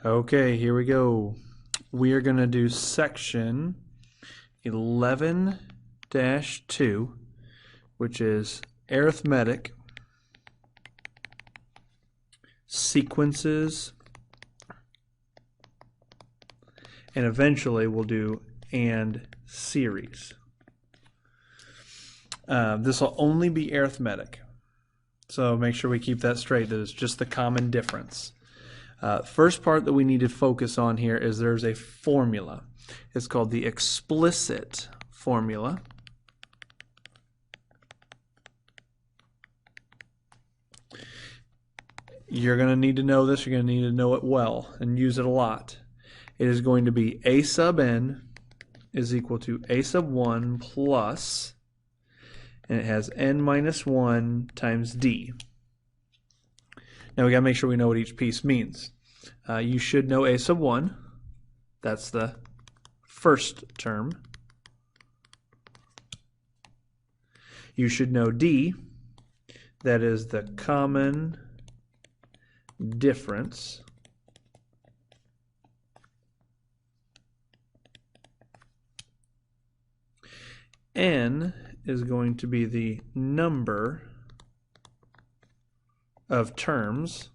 Okay, here we go. We are going to do section 11-2, which is arithmetic, sequences, and eventually we'll do and series. This will only be arithmetic, so make sure we keep that straight, that it's just the common difference. First part that we need to focus on here is there's a formula. It's called the explicit formula. You're going to need to know this. You're going to need to know it well and use it a lot. It is going to be a sub n is equal to a sub 1 plus, and it has n minus 1 times d. Now we got to make sure we know what each piece means. You should know a sub 1. That's the first term. You should know d. That is the common difference. N is going to be the number of terms.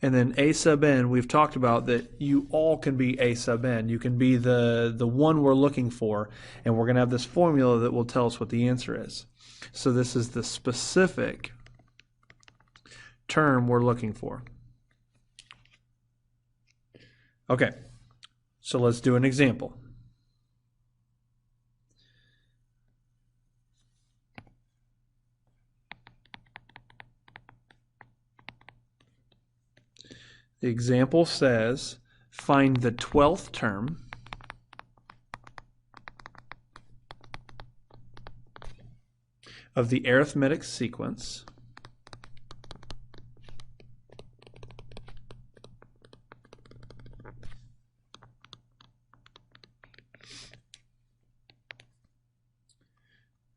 And then a sub n, we've talked about that you all can be a sub n. You can be the one we're looking for, and we're going to have this formula that will tell us what the answer is. So this is the specific term we're looking for. Okay, so let's do an example. The example says, find the 12th term of the arithmetic sequence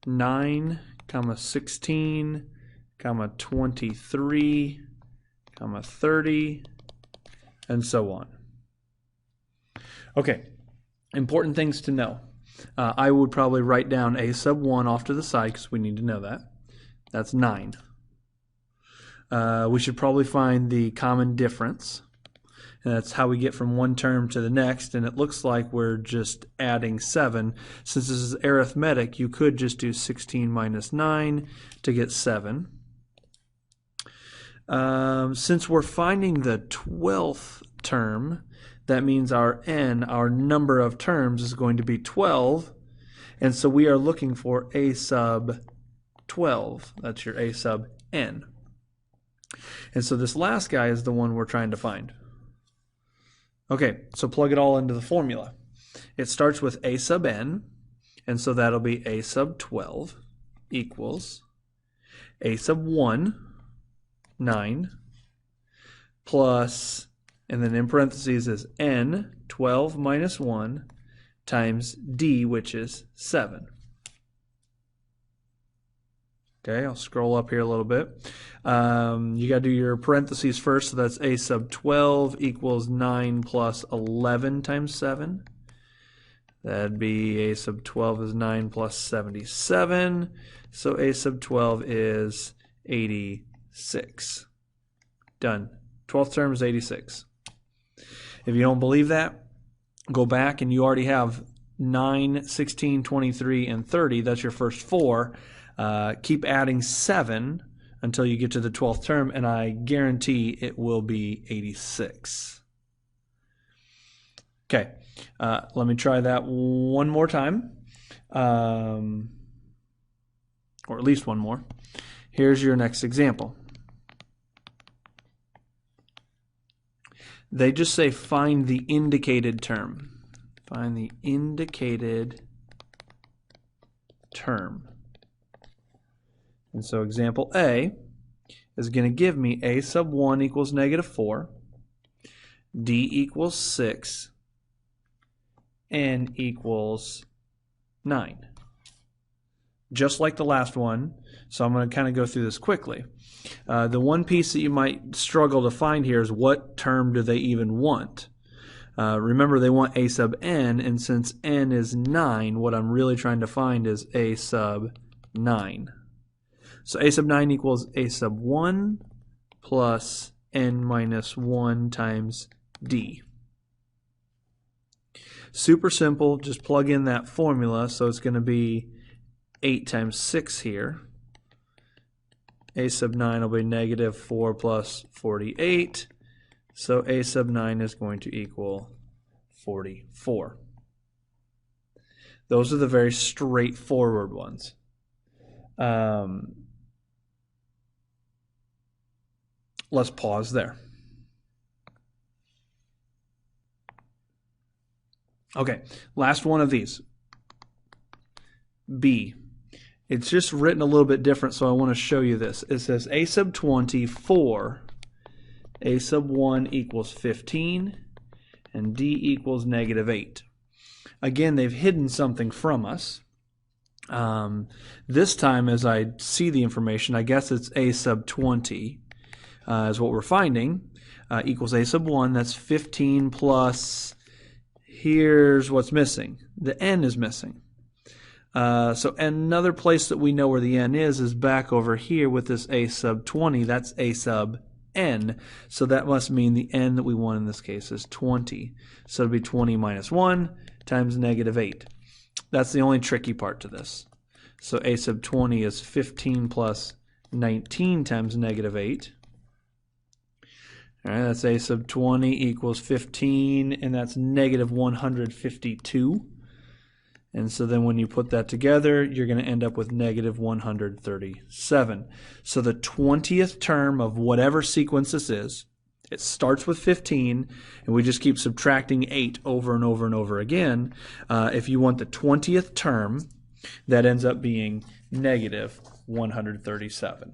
(9, 16, 23, 30, and so on. Okay, important things to know. I would probably write down a sub 1 off to the side because we need to know that. That's 9. We should probably find the common difference. And that's how we get from one term to the next, and it looks like we're just adding 7. Since this is arithmetic, you could just do 16 minus 9 to get 7. Since we're finding the 12th term, that means our n, our number of terms, is going to be 12, and so we are looking for a sub 12. That's your a sub n. And so this last guy is the one we're trying to find. Okay, so plug it all into the formula. It starts with a sub n, and so that'll be a sub 12 equals a sub 1, 9, plus, and then in parentheses is n, 12 minus 1, times d, which is 7. Okay, I'll scroll up here a little bit. You got to do your parentheses first, so that's a sub 12 equals 9 plus 11 times 7. That'd be a sub 12 is 9 plus 77, so a sub 12 is 86. Done. 12th term is 86. If you don't believe that, go back and you already have 9, 16, 23, and 30. That's your first 4. Keep adding 7 until you get to the 12th term, and I guarantee it will be 86. Okay, let me try that one more time, or at least one more. Here's your next example. They just say find the indicated term. Find the indicated term. And so example A is going to give me a sub 1 equals negative 4, d equals 6, n equals 9. just like the last one. So I'm going to kind of go through this quickly. The one piece that you might struggle to find here is what term do they even want? Remember, they want a sub n, and since n is 9, what I'm really trying to find is a sub 9. So a sub 9 equals a sub 1 plus n minus 1 times d. Super simple, just plug in that formula, so it's going to be 8 times 6 here. A sub 9 will be negative 4 plus 48. So a sub 9 is going to equal 44. Those are the very straightforward ones. Let's pause there. Okay, last one of these. B. It's just written a little bit different, so I want to show you this. It says a sub 24, a sub 1 equals 15, and d equals negative 8. Again, they've hidden something from us. This time, as I see the information, I guess it's a sub 20 is what we're finding, equals a sub 1. That's 15 plus, here's what's missing. The n is missing. So another place that we know where the n is back over here with this a sub 20. That's a sub n. So that must mean the n that we want in this case is 20. So it'll be 20 minus 1 times negative 8. That's the only tricky part to this. So a sub 20 is 15 plus 19 times negative 8. All right, that's a sub 20 equals 15, and that's negative 152. And so then when you put that together, you're going to end up with negative 137. So the 20th term of whatever sequence this is, it starts with 15, and we just keep subtracting 8 over and over and over again. If you want the 20th term, that ends up being negative 137.